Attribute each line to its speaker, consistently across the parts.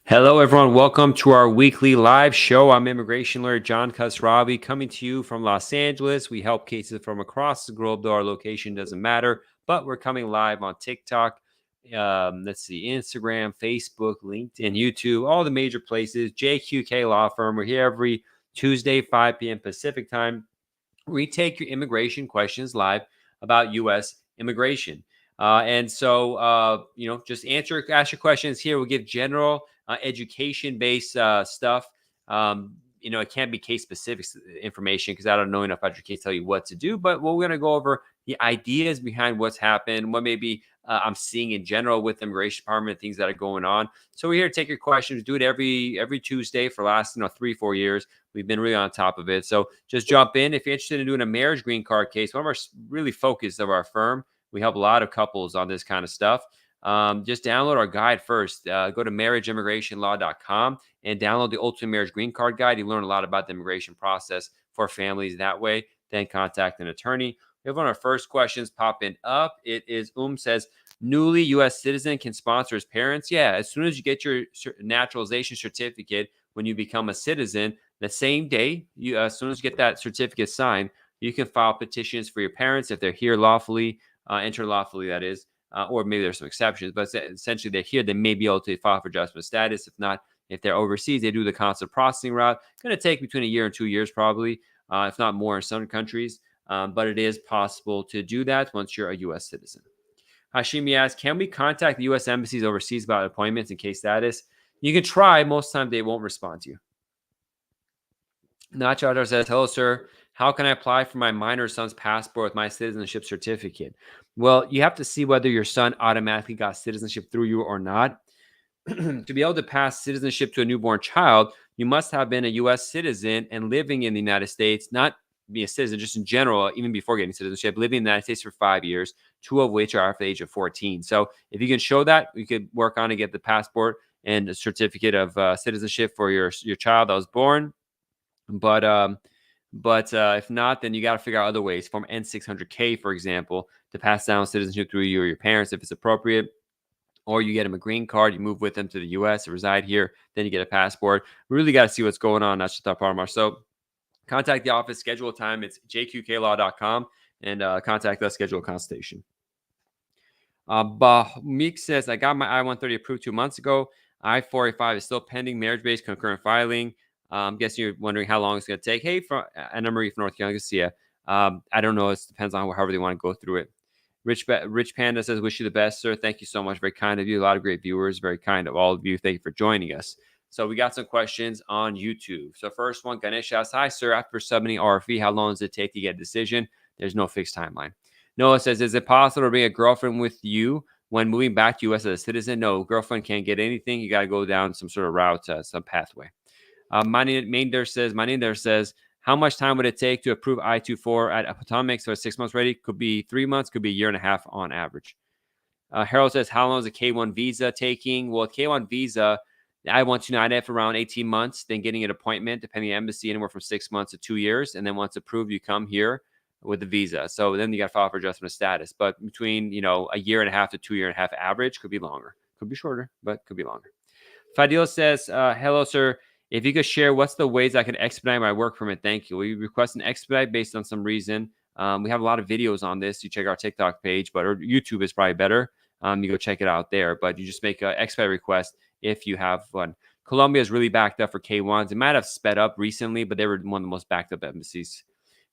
Speaker 1: Hello, everyone. Welcome to our weekly live show. I'm immigration lawyer John Khosravi coming to you from Los Angeles. We help cases from across the globe, though our location doesn't matter. But we're coming live on TikTok, let's see, Instagram, Facebook, LinkedIn, YouTube, all the major places. JQK Law Firm. We're here every Tuesday, 5 p.m. Pacific time. We take your immigration questions live about U.S. immigration. Just ask your questions here. We'll give general education-based stuff. It can't be case-specific information because I don't know enough about your case to tell you what to do. But we're going to go over the ideas behind what's happened, what maybe I'm seeing in general with the immigration department, things that are going on. So we're here to take your questions. Do it every Tuesday for the last 3-4 years. We've been really on top of it. So just jump in. If you're interested in doing a marriage green card case, one of our really focus of our firm, we help a lot of couples on this kind of stuff. Just download our guide first. Go to marriageimmigrationlaw.com and download the Ultimate Marriage Green Card Guide. You learn a lot about the immigration process for families that way. Then contact an attorney. We have one of our first questions popping up. It is says, newly U.S. citizen can sponsor his parents. Yeah, as soon as you get your naturalization certificate, when you become a citizen, the same day, as soon as you get that certificate signed, you can file petitions for your parents if they're here lawfully, enter lawfully, that is, or maybe there's some exceptions, but essentially they're here. They may be able to file for adjustment of status. If not, if they're overseas, they do the consular processing route. Going to take between a year and 2 years probably, if not more in some countries. But it is possible to do that once you're a U.S. citizen. Hashimi asks, can we contact the U.S. embassies overseas about appointments and case status? You can try. Most of the time, they won't respond to you. Nacho says, hello, sir. How can I apply for my minor son's passport with my citizenship certificate? Well, you have to see whether your son automatically got citizenship through you or not. To be able to pass citizenship to a newborn child, you must have been a U.S. citizen and living in the United States, not be a citizen, just in general, even before getting citizenship, living in the United States for 5 years, 2 of which are after the age of 14. So if you can show that, you could work on to get the passport and a certificate of citizenship for your child that was born. But if not, then you got to figure out other ways. Form N600K, for example, to pass down citizenship through you or your parents if it's appropriate. Or you get them a green card, you move with them to the U.S., reside here, then you get a passport. We really got to see what's going on. That's just our part of our. So contact the office, schedule a time. It's jqklaw.com, and contact us, schedule a consultation. Meek says, I got my I-130 approved 2 months ago. I-485 is still pending marriage-based concurrent filing. I'm guessing you're wondering how long it's going to take. Hey, Anna Marie from North Carolina, I don't know. It depends on however they want to go through it. Rich Panda says, wish you the best, sir. Thank you so much. Very kind of you. A lot of great viewers. Very kind of all of you. Thank you for joining us. So we got some questions on YouTube. So first one, Ganesh asks, hi, sir. After submitting RFE, how long does it take to get a decision? There's no fixed timeline. Noah says, is it possible to bring a girlfriend with you when moving back to U.S. as a citizen? No, girlfriend can't get anything. You got to go down some sort of route, some pathway. Maninder says, how much time would it take to approve I-24 at Potomac? So 6 months ready. Could be 3 months. Could be a year and a half on average. Harold says, how long is a K-1 visa taking? Well, a K-1 visa, I-129 for around 18 months, then getting an appointment, depending on the embassy, anywhere from 6 months to 2 years. And then once approved, you come here with the visa. So then you got to file for adjustment of status. But between, a year and a half to 2 year and a half average, could be longer. Could be shorter, but could be longer. Fadil says, hello, sir. If you could share what's the ways I can expedite my work permit, thank you. We request an expedite based on some reason. We have a lot of videos on this. You check our TikTok page, or YouTube is probably better. You go check it out there. But you just make an expedite request if you have one. Colombia is really backed up for K-1s. It might have sped up recently, but they were one of the most backed up embassies.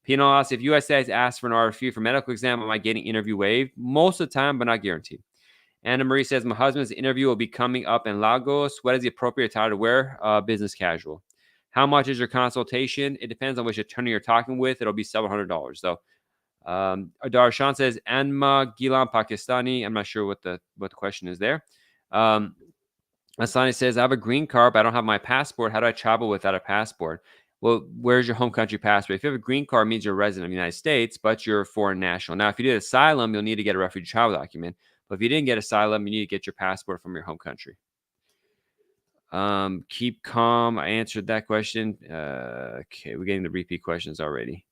Speaker 1: Pino asks, if USCIS asks for an RFE for medical exam, am I getting interview waived? Most of the time, but not guaranteed. Anna Marie says, my husband's interview will be coming up in Lagos. What is the appropriate attire to wear? Business casual. How much is your consultation? It depends on which attorney you're talking with. It'll be several $100s, though. Darshan says, Anma Gilan Pakistani. I'm not sure what the question is there. Asani says, I have a green card, but I don't have my passport. How do I travel without a passport? Well, where's your home country passport? If you have a green card, it means you're a resident of the United States, but you're a foreign national. Now, if you did asylum, you'll need to get a refugee travel document. But if you didn't get asylum, you need to get your passport from your home country. Keep calm. I answered that question. Okay, we're getting the repeat questions already.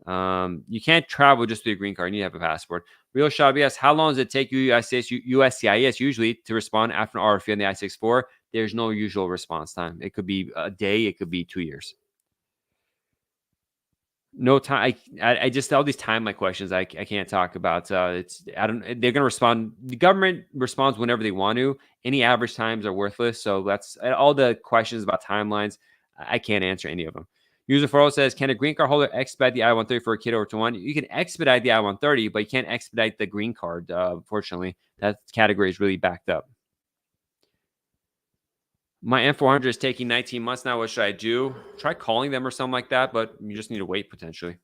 Speaker 1: You can't travel just through your green card. You need to have a passport. Real Shabi asks, how long does it take USCIS usually to respond after an RFE on the I-64? there's no usual response time. It could be a day. It could be 2 years. No time. I just all these timeline questions. I can't talk about. It's I don't. They're gonna respond. The government responds whenever they want to. Any average times are worthless. So that's all the questions about timelines. I can't answer any of them. User 40 says, can a green card holder expedite the I-130 for a kid over 21? You can expedite the I-130, but you can't expedite the green card. Unfortunately, that category is really backed up. My M400 is taking 19 months now. What should I do? Try calling them or something like that, but you just need to wait potentially.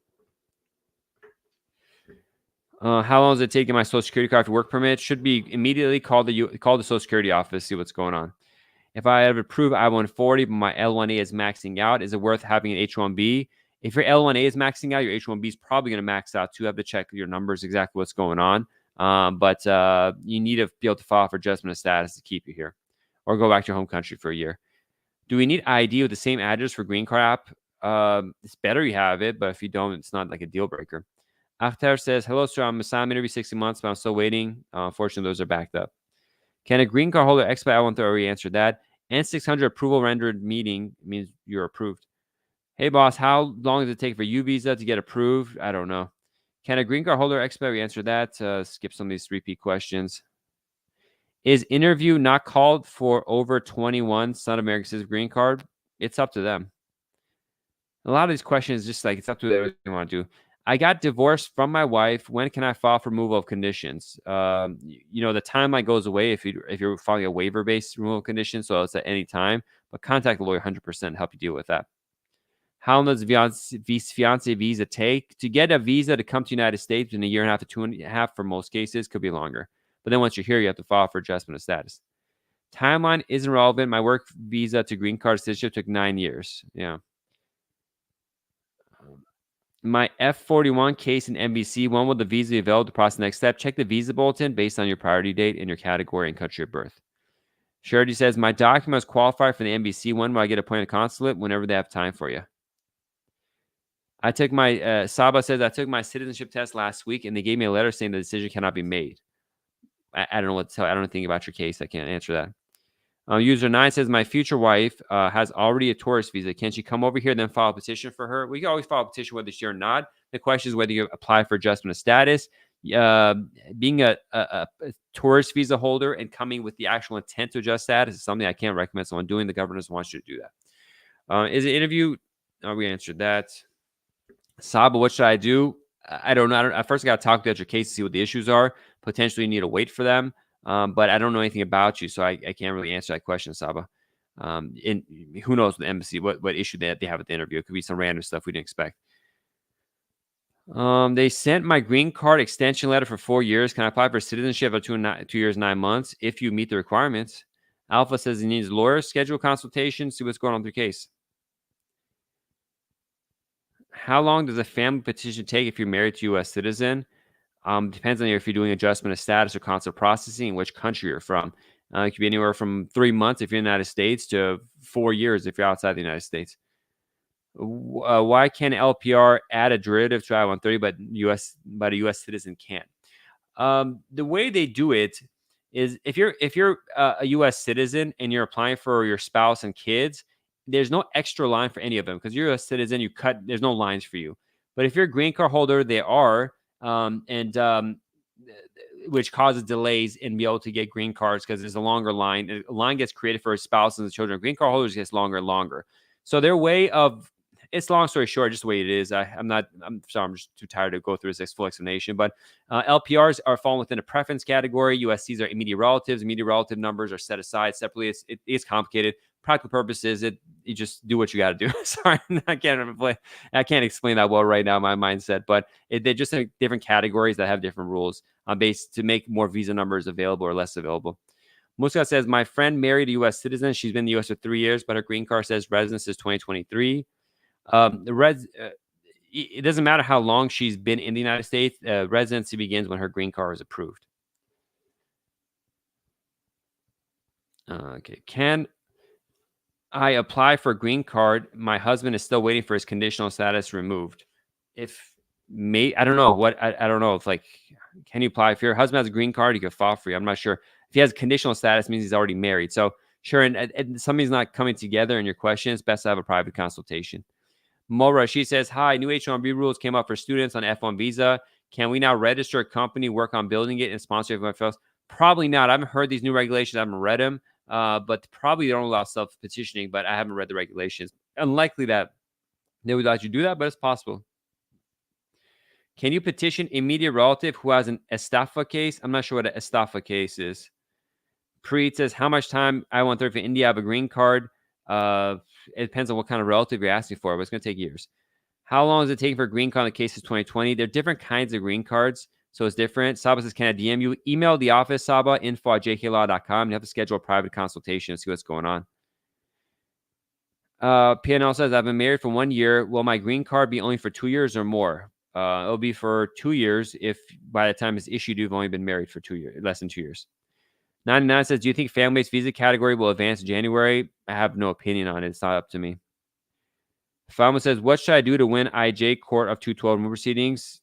Speaker 1: How long does it take in my Social Security card for work permit? Should be immediately call the Social Security office, see what's going on. If I have approved I-140, but my L1A is maxing out, is it worth having an H-1B? If your L1A is maxing out, your H-1B is probably going to max out too. Have to check your numbers exactly what's going on. But you need to be able to file for adjustment of status to keep you here, or go back to your home country for a year. Do we need ID with the same address for green card app? It's better you have it, but if you don't, it's not like a deal breaker. Akhtar says, hello, sir. I'm assigned interview 60 months, but I'm still waiting. Unfortunately, those are backed up. Can a green card holder expedite I-130? Already answered that. N600 approval rendered meeting means you're approved. Hey, boss, how long does it take for U visa to get approved? I don't know. Can a green card holder expedite? We answered that. Skip some of these repeat questions. Is interview not called for over 21 Son of American citizen green card? It's up to them. A lot of these questions just like it's up to them what they want to do. I got divorced from my wife. When can I file for removal of conditions? The timeline goes away if you're filing a waiver-based removal of conditions, so it's at any time. But contact the lawyer 100% and help you deal with that. How long does fiance visa take? To get a visa to come to the United States in a year and a half to 2.5 for most cases, could be longer. But then once you're here, you have to file for adjustment of status. Timeline isn't relevant. My work visa to green card citizenship took 9 years. Yeah. My F41 case in NBC. When will the visa be available to process the next step? Check the visa bulletin based on your priority date and your category and country of birth. Charity says, my documents qualify for the NBC. When will I get appointed consulate? Whenever they have time for you. I took my, Saba says, I took my citizenship test last week and they gave me a letter saying the decision cannot be made. I don't know what to tell. I don't know anything about your case. I can't answer that. User 9 says, my future wife has already a tourist visa. Can she come over here and then file a petition for her? We can always file a petition whether she's here or not. The question is whether you apply for adjustment of status. Being a tourist visa holder and coming with the actual intent to adjust status is something I can't recommend someone doing. The government wants you to do that. Is it interview? We answered that. Saba, what should I do? I don't know. At first, I got to talk about your case to see what the issues are. Potentially, you need to wait for them. But I don't know anything about you, so I can't really answer that question, Saba. And who knows the embassy, what issue they have at the interview. It could be some random stuff we didn't expect. They sent my green card extension letter for 4 years. Can I apply for citizenship of 2 years, 9 months if you meet the requirements? Alpha says he needs a lawyer, schedule consultation, see what's going on with your case. How long does a family petition take if you're married to a U.S. citizen? Depends on if you're doing adjustment of status or consular processing and which country you're from. It could be anywhere from 3 months if you're in the United States to 4 years if you're outside the United States. Why can LPR add a derivative to I-130 but a U.S. citizen can't? The way they do it is if you're a U.S. citizen and you're applying for your spouse and kids, there's no extra line for any of them because you're a citizen. There's no lines for you. But if you're a green card holder, they are. Which causes delays in being able to get green cards because there's a longer line. A line gets created for spouses and children. Green card holders gets longer and longer. So their way of, it's long story short, just the way it is. I'm sorry, I'm just too tired to go through this full explanation. But LPRs are falling within a preference category. USCs are immediate relatives. Immediate relative numbers are set aside separately. It's complicated. Practical purposes, you just do what you got to do. Sorry, I can't explain that well right now, my mindset. But they're just in different categories that have different rules based to make more visa numbers available or less available. Muska says, my friend married a U.S. citizen. She's been in the U.S. for 3 years, but her green card says residence is 2023. It doesn't matter how long she's been in the United States. Residency begins when her green card is approved. Okay, can I apply for a green card? My husband is still waiting for his conditional status removed. I don't know I don't know if can you apply if your husband has a green card? You can file for you. I'm not sure if he has conditional status means he's already married. So Sure, and something's not coming together in your question, it's best to have a private consultation. Mora, she says, hi, new H-1B rules came up for students on F1 visa. Can we now register a company, work on building it, and sponsor everyone else? Probably not. I haven't heard these new regulations. I haven't read them, but probably don't allow self-petitioning, but I haven't read the regulations. Unlikely that they would let you do that, but it's possible. Can you petition immediate relative who has an estafa case? I'm not sure what an estafa case is. Preet says, how much time I-130 for India? I have a green card. It depends on what kind of relative you're asking for, but it's going to take years. How long is it taking for a green card in the case of 2020? There are different kinds of green cards, so it's different. Saba says, can I DM you? Email the office, Saba, info@jklaw.com. You have to schedule a private consultation to see what's going on. PNL says, I've been married for 1 year. Will my green card be only for 2 years or more? It'll be for 2 years if by the time it's issued, you've only been married for 2 years, less than 2 years. 99 says, do you think family-based visa category will advance in January? I have no opinion on it. It's not up to me. Fama says, what should I do to win IJ Court of 212 proceedings?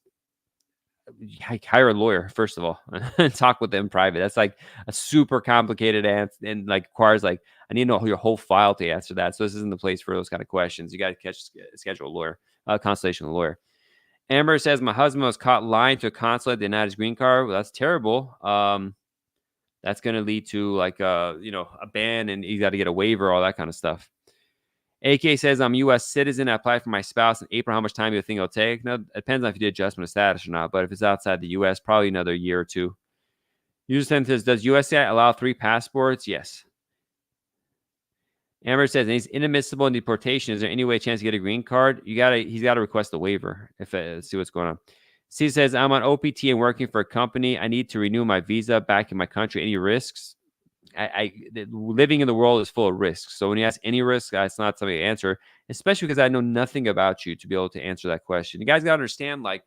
Speaker 1: Hire a lawyer, first of all, and talk with them in private. That's like a super complicated answer and like requires like, I need to know your whole file to answer that. So this isn't the place for those kind of questions. You got to schedule a lawyer, consultation with a lawyer. Amber says, my husband was caught lying to a consulate to deny his green card. Well, that's terrible. That's going to lead to like a ban, and you got to get a waiver, all that kind of stuff. AK says, I'm a U.S. citizen. I applied for my spouse in April. How much time do you think it'll take? No, it depends on if you did adjustment of status or not. But if it's outside the U.S., probably another year or two. User says, does USCI allow 3 passports? Yes. Amber says, and he's inadmissible in deportation. Is there any way chance to get a green card? He's got to request a waiver. See what's going on. C says, I'm on OPT and working for a company. I need to renew my visa back in my country. Any risks? Living in the world is full of risks. So when you ask any risk, that's not something to answer, especially because I know nothing about you to be able to answer that question. You guys got to understand, like,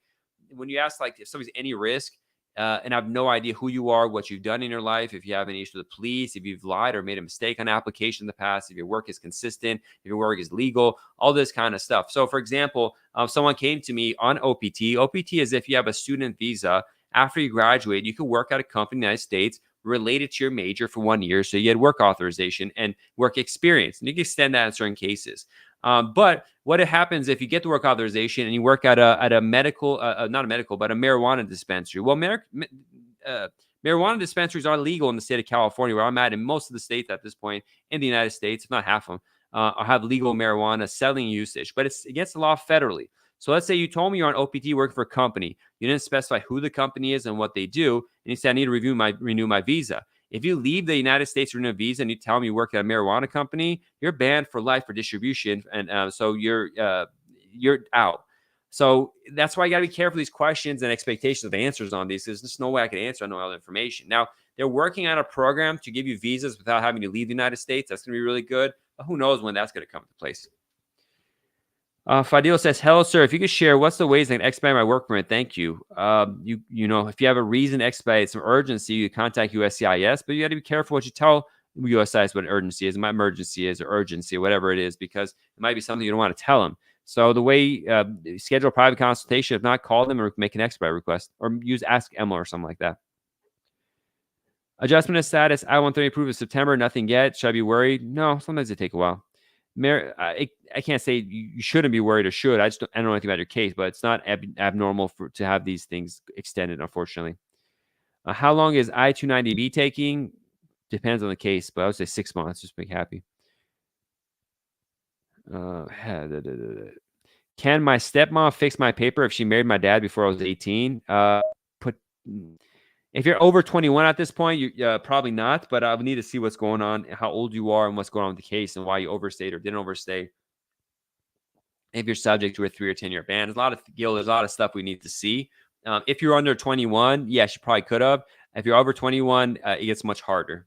Speaker 1: when you ask, like, if somebody's any risk, and I have no idea who you are, what you've done in your life, if you have any issue with the police, if you've lied or made a mistake on an application in the past, if your work is consistent, if your work is legal, all this kind of stuff. So, for example, someone came to me on OPT. OPT is if you have a student visa. After you graduate, you can work at a company in the United States related to your major for 1 year. So you had work authorization and work experience, and you can extend that in certain cases. But what happens if you get the work authorization and you work at a medical, not a medical, but a marijuana dispensary? Well, marijuana dispensaries are legal in the state of California, where I'm at, in most of the states at this point in the United States, if not half of them, have legal marijuana selling usage, but it's against the law federally. So let's say you told me you're on OPT working for a company. You didn't specify who the company is and what they do, and you said, I need to renew my visa. If you leave the United States to renew a visa and you tell me you work at a marijuana company, you're banned for life for distribution, and so you're out. So that's why you got to be careful with these questions and expectations of answers on these. There's just no way I can answer. I know all the information. Now, they're working on a program to give you visas without having to leave the United States. That's going to be really good. But who knows when that's going to come into place. Fadil says, hello, sir. If you could share, what's the ways I can expedite my work permit? Thank you. If you have a reason to expedite some urgency, you contact USCIS, but you got to be careful what you tell USCIS what urgency is, my emergency is, or urgency, or whatever it is, because it might be something you don't want to tell them. So the way, schedule a private consultation. If not, call them or make an expedite request, or use Ask Emma or something like that. Adjustment of status, I-130 approved in September, nothing yet. Should I be worried? No, sometimes they take a while. I can't say you shouldn't be worried or should. I don't know anything about your case, but it's not abnormal to have these things extended, unfortunately. How long is I-290B taking? Depends on the case, but I would say 6 months. Just make happy. Can my stepmom fix my paper if she married my dad before I was 18? If you're over 21 at this point, you probably not, but I would need to see what's going on, how old you are, and what's going on with the case, and why you overstayed or didn't overstay. If you're subject to a 3 or 10-year ban, there's a lot of stuff we need to see. If you're under 21, yes, you probably could have. If you're over 21, it gets much harder.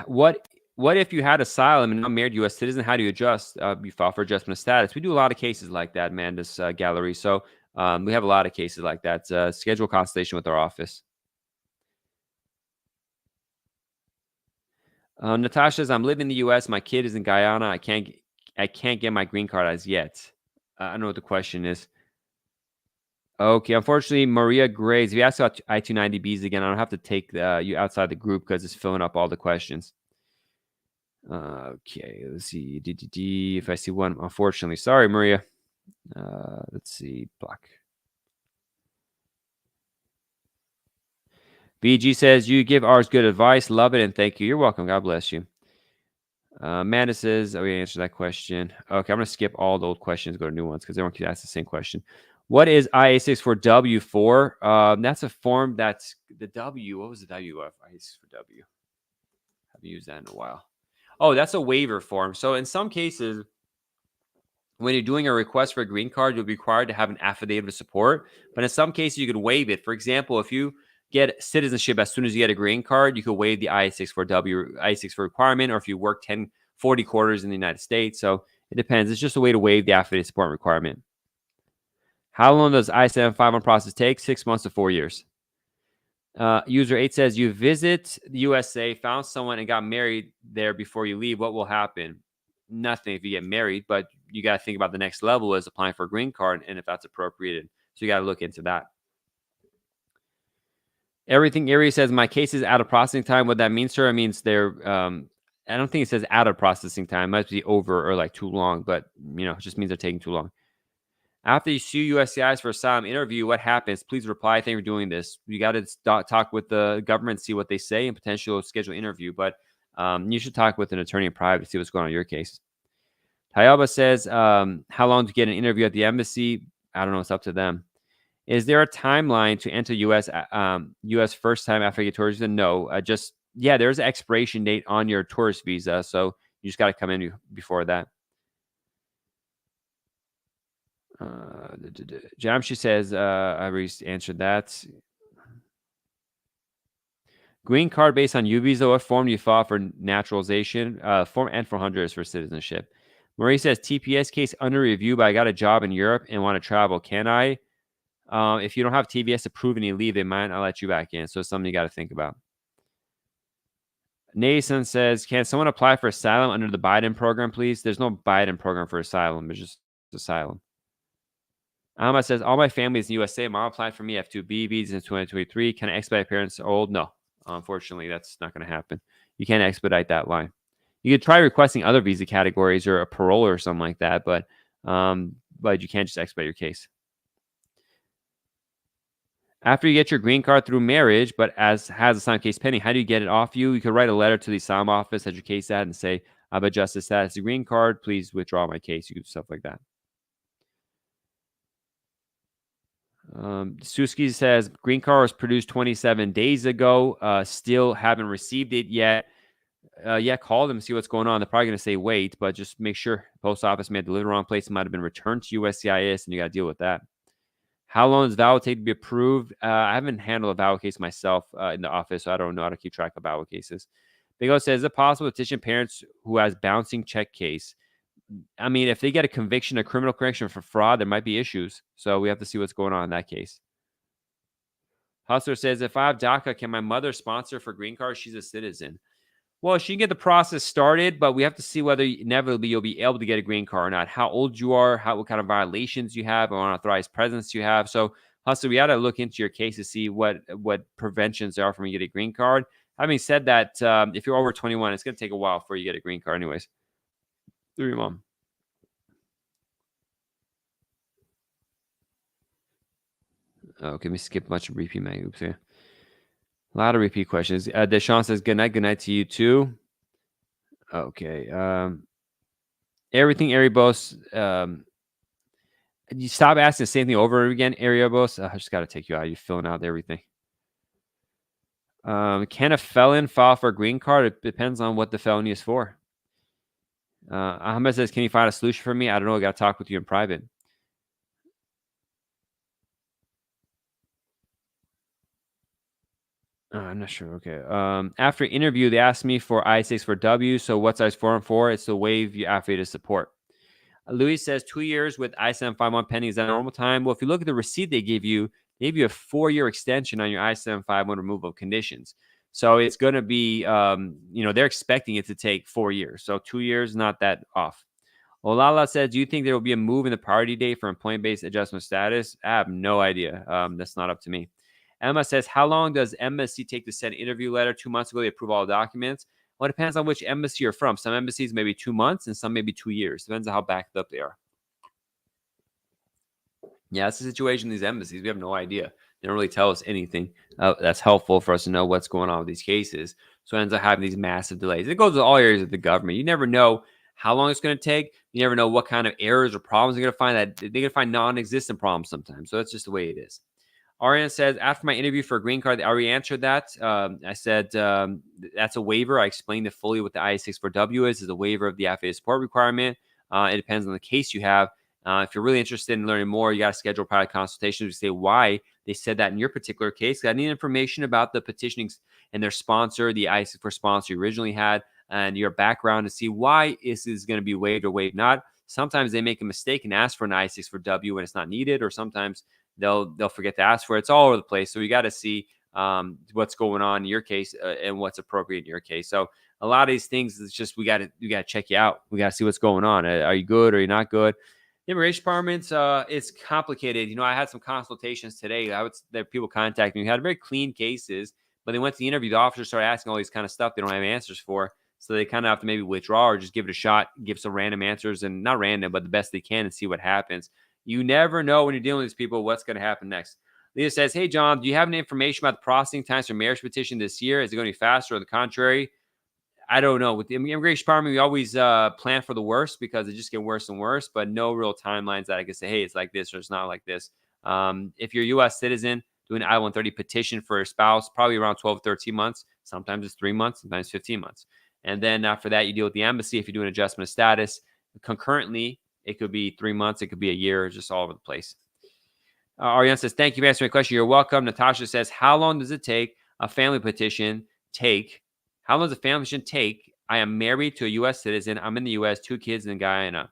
Speaker 1: What if you had asylum and not married U.S. citizen? How do you adjust? You file for adjustment of status. We do a lot of cases like that, Amanda's gallery. So we have a lot of cases like that. Schedule a consultation with our office. Natasha says, I'm living in the U.S. My kid is in Guyana. I can't get my green card as yet. I don't know what the question is. Okay, unfortunately, Maria Graves, if you ask about I-290Bs again, I don't have to take you outside the group because it's filling up all the questions. Okay, let's see. If I see one, unfortunately. Sorry, Maria. Let's see. Block. BG says, you give ours good advice. Love it and thank you. You're welcome. God bless you. Amanda says, oh, we answered that question. Okay, I'm going to skip all the old questions, go to new ones because everyone keeps asking the same question. What is IA64W for? That's a form that's the W. What was the W of IA64W? Haven't used that in a while. Oh, that's a waiver form. So in some cases, when you're doing a request for a green card, you'll be required to have an affidavit of support. But in some cases, you could waive it. For example, if you get citizenship as soon as you get a green card, you could waive the I-64 requirement, or if you work 40 quarters in the United States. So it depends. It's just a way to waive the affidavit of support requirement. How long does I-751 process take? 6 months to 4 years. User 8 says, you visit the USA, found someone, and got married there before you leave. What will happen? Nothing if you get married, but you got to think about the next level is applying for a green card and if that's appropriated. So you got to look into that. Everything Erie says, my case is out of processing time. What that means, sir, it means they're, I don't think it says out of processing time. It might be over or like too long, but it just means they're taking too long. After you sue USCIS for asylum interview, what happens? Please reply. Thank you for doing this. You got to talk with the government, see what they say, and potentially schedule an interview. But you should talk with an attorney in private to see what's going on in your case. Tayaba says, how long to get an interview at the embassy? I don't know. It's up to them. Is there a timeline to enter U.S. first time after you get tourist visa? No. There's an expiration date on your tourist visa. So you just got to come in before that. Jamshi says, I already answered that. Green card based on U visa. What form do you file for naturalization? Form N400 is for citizenship. Marie says, TPS case under review, but I got a job in Europe and want to travel. Can I? If you don't have TPS approved and you leave, they might not let you back in. So it's something you got to think about. Nason says, can someone apply for asylum under the Biden program, please? There's no Biden program for asylum. It's just asylum. Ahmad says, all my family is in the USA. Mom applied for me F2B visas in 2023. Can I expedite parents old? No. Unfortunately, that's not going to happen. You can't expedite that line. You could try requesting other visa categories or a parole or something like that, but you can't just expedite your case. After you get your green card through marriage, but has a signed case pending, how do you get it off you? You could write a letter to the asylum office, at your case at, and say, I've adjusted status to green card. Please withdraw my case. You could do stuff like that. Suski says, green card was produced 27 days ago. Still haven't received it yet. Call them, see what's going on. They're probably going to say wait, but just make sure post office may have delivered the wrong place. It might have been returned to USCIS, and you got to deal with that. How long does VAWA take to be approved? I haven't handled a VAWA case myself in the office, so I don't know how to keep track of VAWA cases. Big O says, is it possible to petition parents who has bouncing check case? I mean, if they get a conviction, a criminal conviction for fraud, there might be issues. So we have to see what's going on in that case. Hustler says, if I have DACA, can my mother sponsor for green card? She's a citizen. Well, she can get the process started, but we have to see whether inevitably you'll be able to get a green card or not. How old you are, what kind of violations you have, or unauthorized presence you have. So, Hustler, we got to look into your case to see what preventions there are from you get a green card. Having said that, if you're over 21, it's going to take a while before you get a green card anyways. Through your mom. Okay, let me skip a bunch of repeat my oops here. A lot of repeat questions. Deshaun says, good night to you too. Okay. Everything Erebos. You stop asking the same thing over and over again, Erebos. I just got to take you out. You're filling out everything. Can a felon file for a green card? It depends on what the felony is for. Ahmed says, can you find a solution for me? I don't know. I got to talk with you in private. I'm not sure. Okay. After interview, they asked me for I-64W. So what size form for? It's to waive your affidavit of support. Louis says 2 years with I-751 pending. Is that normal time? Well, if you look at the receipt they gave you a 4-year extension on your I-751 removal of conditions. So it's going to be, they're expecting it to take 4 years. So 2 years, not that off. Olala says, do you think there will be a move in the priority date for employment-based adjustment status? I have no idea. That's not up to me. Emma says, how long does embassy take to send interview letter? 2 months ago, they approve all the documents. Well, it depends on which embassy you're from. Some embassies maybe 2 months and some maybe 2 years. Depends on how backed up they are. Yeah, that's the situation in these embassies. We have no idea. They don't really tell us anything that's helpful for us to know what's going on with these cases. So it ends up having these massive delays. It goes with all areas of the government. You never know how long it's going to take. You never know what kind of errors or problems they're going to find. They're going to find non-existent problems sometimes. So that's just the way it is. Ariana says, after my interview for a green card, I already answered that. I said, that's a waiver. I explained it fully what the I-64W is a waiver of the FAA support requirement. It depends on the case you have. If you're really interested in learning more, you got to schedule private consultations to say why they said that in your particular case. I need information about the petitioning and their sponsor, the I-64 sponsor you originally had, and your background to see why this is going to be waived or waived not. Sometimes they make a mistake and ask for an I-64W when it's not needed, or sometimes they'll forget to ask for it. It's all over the place. So you got to see what's going on in your case and what's appropriate in your case. So a lot of these things, it's just we got to check you out. We got to see what's going on. Are you good? Or are you not good? The immigration departments, it's complicated. I had some consultations today. There people contacting me who had very clean cases, but they went to the interview. The officer started asking all these kind of stuff they don't have answers for. So they kind of have to maybe withdraw or just give it a shot, give some random answers, and not random, but the best they can, and see what happens. You never know when you're dealing with these people what's going to happen next. Lisa says, hey, John, do you have any information about the processing times for marriage petition this year? Is it going to be faster or the contrary? I don't know. With the immigration department, we always plan for the worst because it just gets worse and worse, but no real timelines that I can say, hey, it's like this or it's not like this. If you're a U.S. citizen doing an I-130 petition for a spouse, probably around 12, 13 months. Sometimes it's 3 months, sometimes 15 months. And then after that, you deal with the embassy. If you do an adjustment of status concurrently, it could be 3 months. It could be a year, just all over the place. Ariane says, thank you for answering my question. You're welcome. Natasha says, how long does it take a family petition take? How long does a family petition take? I am married to a U.S. citizen. I'm in the U.S., 2 kids in Guyana.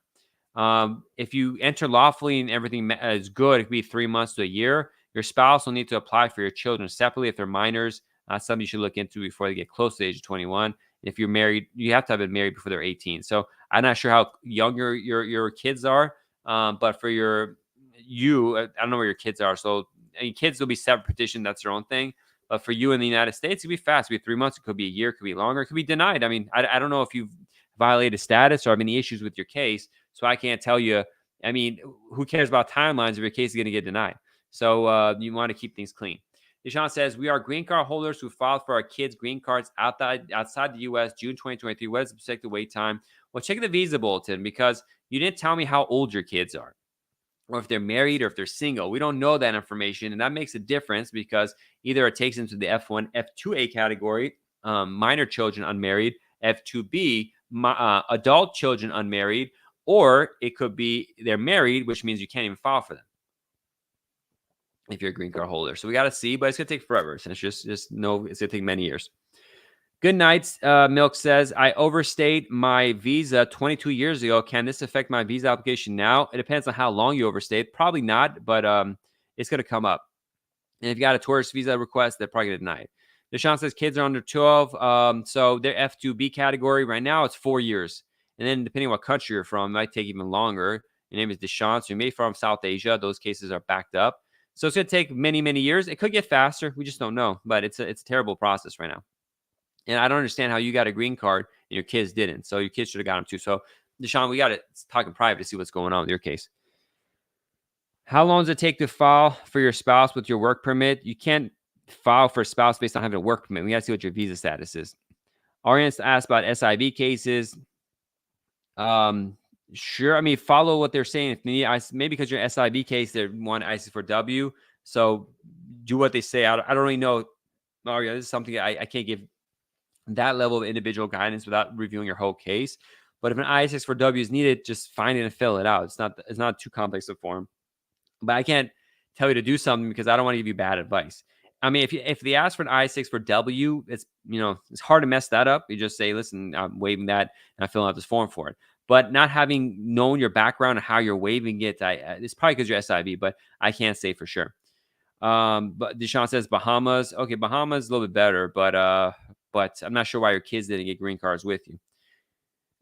Speaker 1: If you enter lawfully and everything is good, it could be 3 months to a year. Your spouse will need to apply for your children separately if they're minors. Something you should look into before they get close to the age of 21. If you're married, you have to have been married before they're 18. So I'm not sure how young your kids are, but for I don't know where your kids are. So kids will be separate petition. That's their own thing. But for you in the United States, it could be fast. It could be 3 months. It could be a year. It could be longer. It could be denied. I mean, I don't know if you've violated status or have any issues with your case. So I can't tell you. I mean, who cares about timelines if your case is going to get denied? So you want to keep things clean. Deshaun says, we are green card holders who filed for our kids' green cards outside the U.S. June 2023. What is the expected wait time? Well, check the visa bulletin because you didn't tell me how old your kids are, or if they're married or if they're single. We don't know that information, and that makes a difference because either it takes them to the F1, F2A category, minor children unmarried, F2B, adult children unmarried, or it could be they're married, which means you can't even file for them if you're a green card holder. So we got to see, but it's going to take forever. So it's just no, it's going to take many years. Good nights. Milk says, I overstayed my visa 22 years ago. Can this affect my visa application now? It depends on how long you overstayed. Probably not, but it's going to come up. And if you got a tourist visa request, they're probably going to deny it. Deshaun says kids are under 12. So they're F2B category. Right now, it's 4 years. And then depending on what country you're from, it might take even longer. Your name is Deshaun. So you may be from South Asia. Those cases are backed up. So it's going to take many, many years. It could get faster. We just don't know. But it's a terrible process right now. And I don't understand how you got a green card and your kids didn't. So your kids should have got them too. So, Deshaun, we got to talk in private to see what's going on with your case. How long does it take to file for your spouse with your work permit? You can't file for a spouse based on having a work permit. We got to see what your visa status is. Ariane asked about SIV cases. Sure. I mean, follow what they're saying. If maybe because you're an SIV case, they want I-64W. So do what they say. I don't really know. Ariane, this is something I can't give that level of individual guidance without reviewing your whole case. But if an I-64W is needed, just find it and fill it out. It's not too complex a form. But I can't tell you to do something because I don't want to give you bad advice. I mean, if they ask for an I-64W, it's hard to mess that up. You just say, listen, I'm waiving that and I'm filling out this form for it. But not having known your background and how you're waiving it, it's probably because you're SIV, but I can't say for sure. But Deshaun says Bahamas. Okay, Bahamas is a little bit better, but I'm not sure why your kids didn't get green cards with you.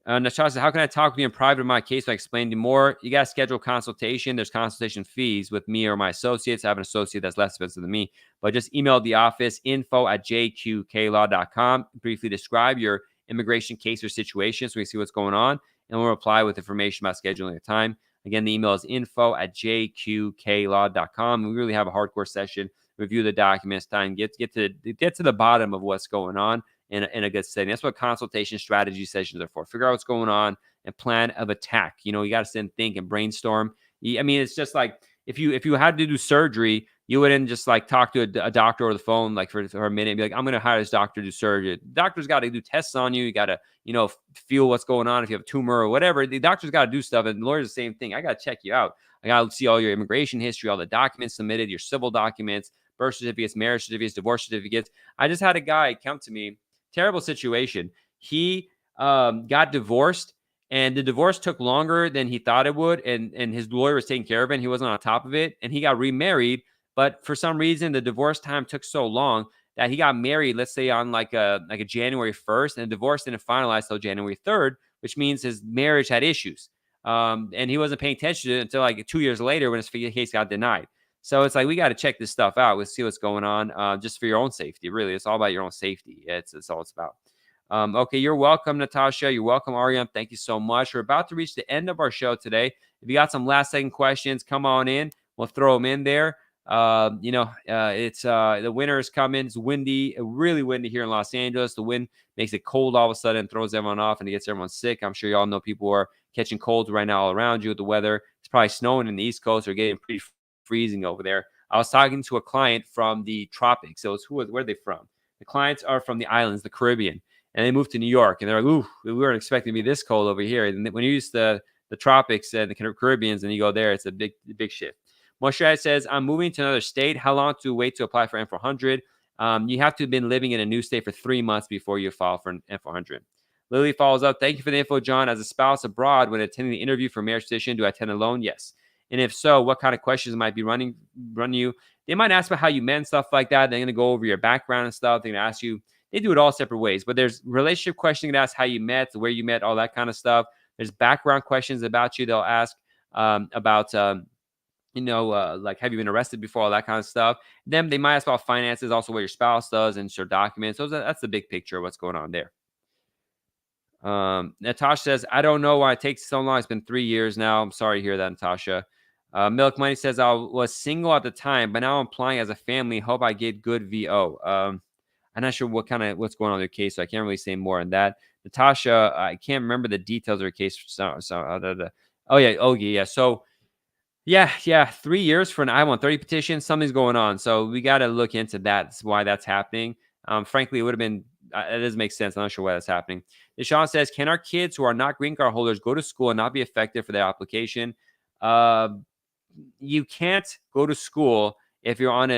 Speaker 1: Natasha says, how can I talk with you in private in my case? So I explain to you more. You got to schedule a consultation. There's consultation fees with me or my associates. I have an associate that's less expensive than me. But just email the office, info@jqqlaw.com. Briefly describe your immigration case or situation so we can see what's going on. And we'll reply with information about scheduling a time. Again, the email is info@jqqlaw.com. We really have a hardcore session, review the documents, time, get to the bottom of what's going on in a good setting. That's what consultation strategy sessions are for. Figure out what's going on and plan of attack. You got to sit and think and brainstorm. I mean, it's just like if you had to do surgery, you wouldn't just like talk to a doctor over the phone like for a minute and be like, I'm going to hire this doctor to do surgery. The doctor's got to do tests on you. You got to, feel what's going on if you have a tumor or whatever. The doctor's got to do stuff. And the lawyer's the same thing. I got to check you out. I got to see all your immigration history, all the documents submitted, your civil documents, birth certificates, marriage certificates, divorce certificates. I just had a guy come to me. Terrible situation. He got divorced, and the divorce took longer than he thought it would, and his lawyer was taking care of it, and he wasn't on top of it, and he got remarried, but for some reason, the divorce time took so long that he got married, let's say on like a January 1st, and the divorce didn't finalize till January 3rd, which means his marriage had issues. And he wasn't paying attention to it until like 2 years later when his case got denied. So it's like, we got to check this stuff out. We'll see what's going on just for your own safety. Really, it's all about your own safety. It's all it's about. Okay, you're welcome, Natasha. You're welcome, Ariane. Thank you so much. We're about to reach the end of our show today. If you got some last second questions, come on in. We'll throw them in there. It's the winter is coming. It's windy, really windy here in Los Angeles. The wind makes it cold all of a sudden, throws everyone off, and it gets everyone sick. I'm sure you all know people are catching colds right now all around you with the weather. It's probably snowing in the East Coast or getting pretty freezing over there. I was talking to a client from the tropics. So where are they from? The clients are from the islands, the Caribbean, and they moved to New York. And they're like, ooh, we weren't expecting to be this cold over here. And when you use the tropics and the Caribbeans and you go there, it's a big shift. Moshe says, I'm moving to another state. How long to wait to apply for N400? You have to have been living in a new state for 3 months before you file for an N400. Lily follows up. Thank you for the info, John. As a spouse abroad, when attending the interview for marriage petition, do I attend alone? Yes. And if so, what kind of questions might be running you? They might ask about how you met and stuff like that. They're going to go over your background and stuff. They're going to ask you. They do it all separate ways. But there's relationship questions that ask how you met, where you met, all that kind of stuff. There's background questions about you. They'll ask about, like, have you been arrested before, all that kind of stuff. Then they might ask about finances, also what your spouse does and your documents. So that's the big picture of what's going on there. Natasha says, I don't know why it takes so long. It's been 3 years now. I'm sorry to hear that, Natasha. Milk Money says, I was single at the time, but now I'm applying as a family. Hope I get good VO. I'm not sure what's going on in your case, so I can't really say more on that. Natasha, I can't remember the details of her case. Oh yeah. So yeah, 3 years for an I-130 petition. Something's going on, so we got to look into that. That's why that's happening. Frankly, it would have been. It doesn't make sense. I'm not sure why that's happening. Deshaun says, can our kids who are not green card holders go to school and not be affected for their application? You can't go to school if you're on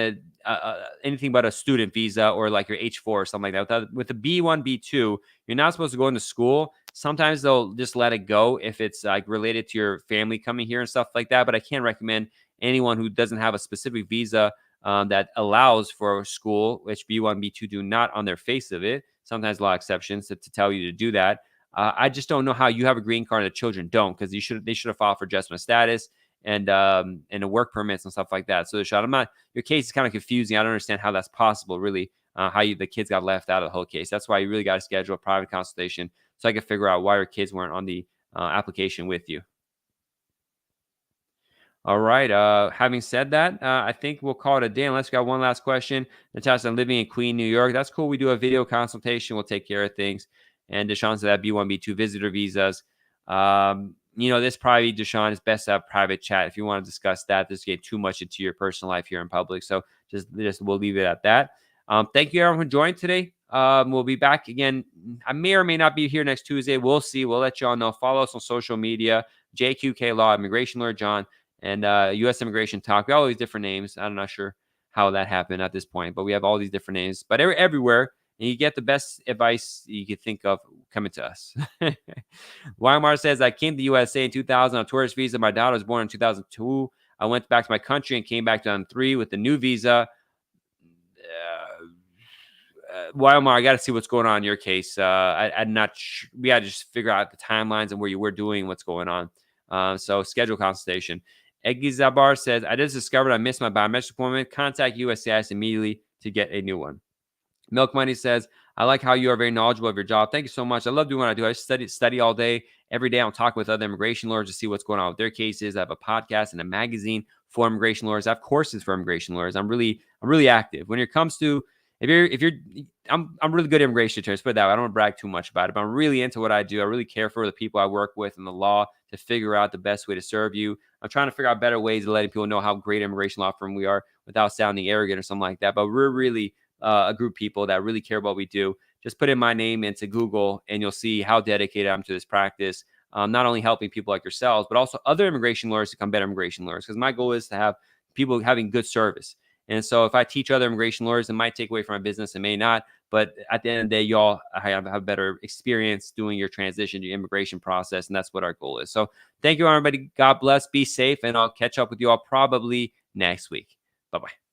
Speaker 1: anything but a student visa or like your H4 or something like that. With the B1, B2, you're not supposed to go into school. Sometimes they'll just let it go if it's like related to your family coming here and stuff like that. But I can't recommend anyone who doesn't have a specific visa that allows for school, which B1, B2 do not on their face of it. Sometimes a lot of exceptions to tell you to do that. I just don't know how you have a green card and the children don't, because they should have filed for adjustment of status and the work permits and stuff like that. So your case is kind of confusing. I don't understand how that's possible, really, how the kids got left out of the whole case. That's why you really got to schedule a private consultation so I can figure out why your kids weren't on the application with you. All right. Having said that, I think we'll call it a day unless we got one last question. Natasha, I'm living in Queen, New York. That's cool. We do a video consultation. We'll take care of things. And Deshaun said that B1, B2 visitor visas. This probably, Deshaun, is best to have private chat if you want to discuss that. This get too much into your personal life here in public. So just we'll leave it at that. Thank you, everyone, for joining today. We'll be back again. I may or may not be here next Tuesday. We'll see. We'll let you all know. Follow us on social media. JQK Law, Immigration Lawyer John, and U.S. Immigration Talk. We have all these different names. I'm not sure how that happened at this point, but we have all these different names. But everywhere. And you get the best advice you could think of coming to us. Weimar says, I came to the USA in 2000 on a tourist visa. My daughter was born in 2002. I went back to my country and came back in 2003 with the new visa. Wildemar, I got to see what's going on in your case. I'm not we got to just figure out the timelines and where you were doing, what's going on. So schedule consultation. Eggy Zabar says, I just discovered I missed my biometric appointment. Contact USCIS immediately to get a new one. Milk Money says, I like how you are very knowledgeable of your job. Thank you so much. I love doing what I do. I study all day. Every day I'm talking with other immigration lawyers to see what's going on with their cases. I have a podcast and a magazine for immigration lawyers. I have courses for immigration lawyers. I'm really active. When it comes to I'm really good at immigration attorneys. Put it that way. I don't want to brag too much about it, but I'm really into what I do. I really care for the people I work with and the law to figure out the best way to serve you. I'm trying to figure out better ways of letting people know how great immigration law firm we are without sounding arrogant or something like that. But we're really a group of people that really care about what we do. Just put in my name into Google and you'll see how dedicated I'm to this practice. Not only helping people like yourselves, but also other immigration lawyers to become better immigration lawyers. Because my goal is to have people having good service. And so if I teach other immigration lawyers, it might take away from my business, it may not. But at the end of the day, y'all have a better experience doing your transition to your immigration process. And that's what our goal is. So thank you, everybody. God bless. Be safe. And I'll catch up with you all probably next week. Bye-bye.